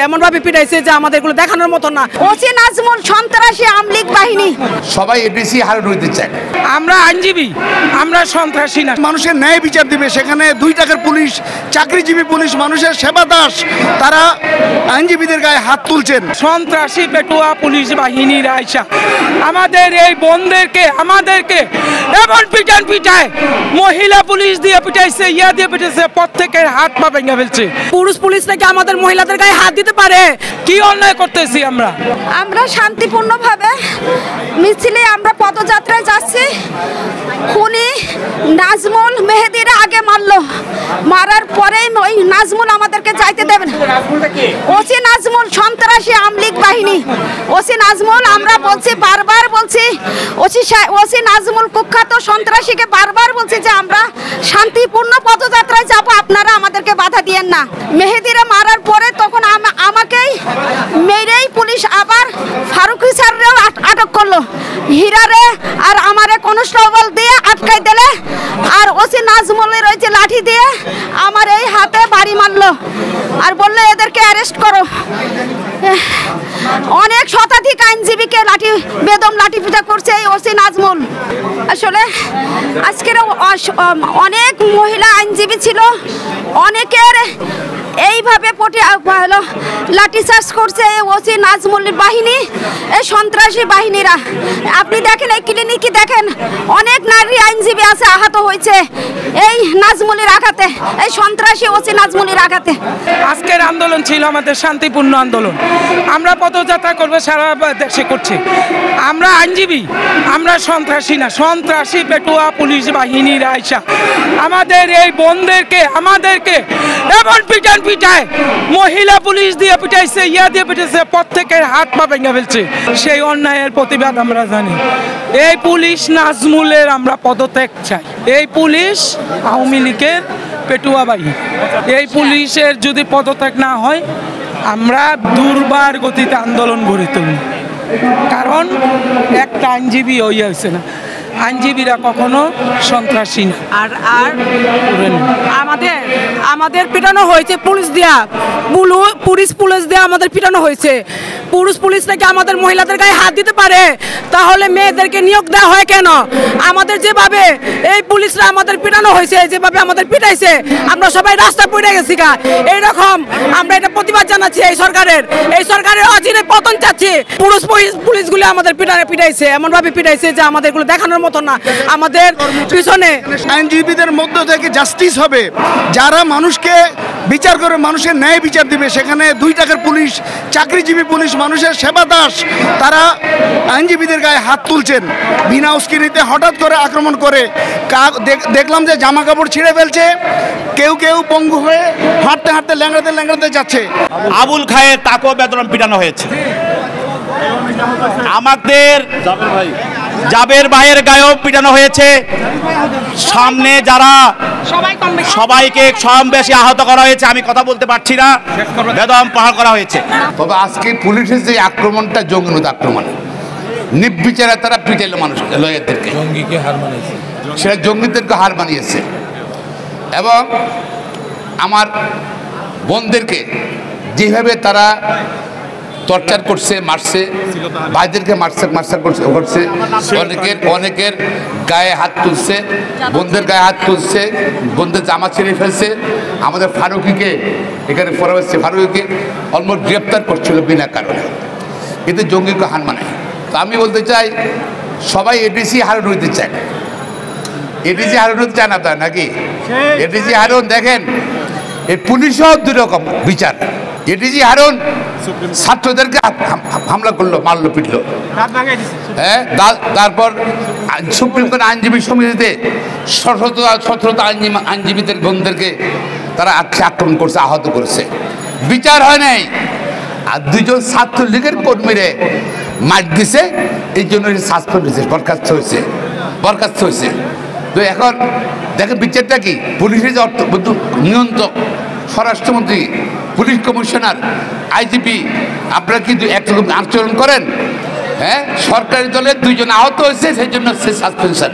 এমন ভাবে পিটাইছে যে আমাদের এগুলো দেখানোর মতো না। ওসি নাজমুল সন্ত্রাসী আওয়ামী লীগ বাহিনী। সবাই এডিসি হারুন হইতে চায়। আমরা আইনজীবী, আমরা সন্ত্রাসী না। মানুষের ন্যায় বিচার দিবে, সেখানে 2 টাকার পুলিশ, চাকরিজীবী পুলিশ, মানুষের সেবা দাস, তারা আইনজীবীদের গায়ে হাত তুলছেন। সন্ত্রাসী পেটুয়া পুলিশ বাহিনীর আইসা আমাদের এই বোনদেরকে আমাদেরকে এমন পিটায়, মহিলা পুলিশ দিয়ে পিটাইছে, ইয়া দিয়ে পিটাইছে, প্রত্যেকের হাত পা ভেঙে ফেলছে। পুরুষ পুলিশ নাকি আমাদের মহিলাদের গায়ে হাত দিতে পারে। কি অন্যায় করতেছি আমরা? আমরা শান্তিপূর্ণভাবে মিছিলে আমরা পদযাত্রায় যাচ্ছি। খুনি নাজমুল মেহেদিরা আগে মারার পরেই ওই নাজমুল আমাদেরকে যাইতে দেবেন। ওসি নাজমুল সন্ত্রাসী আওয়ামী লীগ বাহিনী। ওসি নাজমুল, আমরা বলছি, বারবার বলছি, ওসি নাজমুল কুখ্যাত সন্ত্রাসীকে বারবার বলছি যে আমরা শান্তিপূর্ণ পদযাত্রায় যাব, আপনারা আমাদেরকে বাধা দিয়েন না। মেহেদিরা মারার পরে তখন আমাকেই মেরেই পুলিশ আবার ফারুকি স্যাররেও আটক করলো। হীরারে আর আমারে কনস্টেবল দিয়ে আটকাই দিলে, আর ওসি নাজমুলের ওই যে লাঠি দিয়ে আমার এই হাতে বাড়ি মারলো আর বললো এদেরকে অ্যারেস্ট করো। অনেক শতাধিক আইনজীবীকে বেদম লাঠি পিটা করছে এই ওসি নাজমুল। আসলে আজকের অনেক মহিলা আইনজীবী ছিল, অনেকের এইভাবে লাঠিচার্জ করছে এই ওসি নাজমুলের বাহিনী, এই সন্ত্রাসী বাহিনীরা। আপনি দেখেন এই ক্লিনিকে দেখেন অনেক নারী আইনজীবী আছে আহত হয়েছে এই নাজমুলের আঘাতে, এই সন্ত্রাসী ওসি নাজমুলের আঘাতে। আজকের আন্দোলন ছিল আমাদের শান্তিপূর্ণ আন্দোলন। আমরা পদযাত্রা করবে সারা দেশে করছি। আমরা আইনজীবী, আমরা সন্ত্রাসী না। সন্ত্রাসী পেটুয়া পুলিশ বাহিনীর আইসা আমাদের এই বোনদেরকে আমাদেরকে এমন পিটায়, মহিলা পুলিশ দিয়ে পিটাইছে, ইয়া দিয়ে পিটাইছে, প্রত্যেকের হাত পা ভেঙে ফেলছে। সেই অন্যায়ের প্রতিবাদ আমরা জানি। এই পুলিশ নাজমুলের আমরা পদত্যাগ চাই। এই পুলিশ আওয়ামী লীগের পেটুয়া বাহিনী। এই পুলিশের যদি পদত্যাগ না হয় আমরা দুর্বার গতিতে আন্দোলন গড়ে তুলব। কারণ একটা আইনজীবী হয়েছে না, আইনজীবীরা কখনো সন্ত্রাসী না। আর আমাদের পিটানো হয়েছে পুলিশ দিয়া, পুলিশ দিয়া আমাদের পিটানো হয়েছে। পুরুষ পুলিশ নাকি আমাদের মহিলাদের গায়ে হাত দিতে পারে, তাহলে মেয়েদেরকে নিয়োগ দেওয়া হয় কেন? আমাদের যেভাবে এই পুলিশরা আমাদের পিটানো হয়েছে, যেভাবে আমাদের পিটাইছে, আমরা সবাই রাস্তায় পড়ে গেছি গা। এইরকম আমরা এটা প্রতিবাদ জানাচ্ছি এই সরকারের অচিরে পতন চাচ্ছি। পুরুষ পুলিশগুলি আমাদের পিটাইছে, এমন ভাবে পিটাইছে যে আমাদের এগুলো দেখানোর মতো না। আমাদের পিছনে আইনজীবীদের মধ্য থেকে জাস্টিস হবে, যারা মানুষকে বিচার করে, মানুষের ন্যায় বিচার দিবে, সেখানে 2 টাকার পুলিশ, চাকরিজীবী পুলিশ, মানুষের সেবা দাস, তারা আইনজীবীদের গায়ে হাত তুলছেন বিনা উস্কানিতে। হঠাৎ করে আক্রমণ করে দেখলাম যে জামা কাপড় ছিঁড়ে ফেলছে, কেউ পঙ্গু হয়ে হাঁটতে ল্যাংড়াতে যাচ্ছে। আবুল খায়ের তাকেও বেদম পিটানো হয়েছে। আমাদের জাবের ভাইয়ের গায়েও পিটানো হয়েছে। সামনে যারা সবাইকে কম বেশি আহত করা হয়েছে, আমি কথা বলতে পারছি না, বেদম প্রহার করা হয়েছে। তবে আজকে পুলিশের যে আক্রমণটা জঙ্গিত আক্রমণ, নির্বিচারে তারা পিটাইল মানুষ লয়েদেরকে, সেটা জঙ্গিদেরকে হার মানিয়েছে। এবং আমার বোনদেরকে যেভাবে তারা টর্চার করছে, মারছে, ভাইদেরকে মারছে করছে, অনেকের গায়ে হাত তুলছে, বোনদের গায়ে হাত তুলছে, বোনদের জামা ছিঁড়ে ফেলছে। আমাদের ফারুকিকে এখানে ফারুকিকে অলমোস্ট গ্রেপ্তার করছিল বিনা কারণে, কিন্তু জঙ্গিকে হার মানায়। তো আমি বলতে চাই, সবাই এডিসি হারুন হইতে চায়। এডিসি হারুন হতে চায় না, তাই নাকি? এডিসি হারুন দেখেন, এই পুলিশও 2 রকম বিচার। এডিজি হারুন ছাত্রদেরকে হামলা করলো, মারলো, পিটলো। হ্যাঁ, তারপর সুপ্রিম কোর্ট আইনজীবী সমিতিতে 17 আইনজীবীদের বোনদেরকে তারা আক্রমণ করছে, আহত করেছে, বিচার হয় নাই। আর 2 জন ছাত্রলীগের কর্মীরে মার দিছে, এই জন্য সাসপেন্ড হয়েছে, বরখাস্ত হয়েছে। তো এখন দেখেন বিচারটা কি? পুলিশের যে নিয়ন্ত্রক, স্বরাষ্ট্রমন্ত্রী, পুলিশ কমিশনার, আইজিপি, আপনারা কি একরকম আচরণ করেন? হ্যাঁ, সরকারি দলের 2 জন আহত হয়েছে, সেই জন্য সে সাসপেনশন।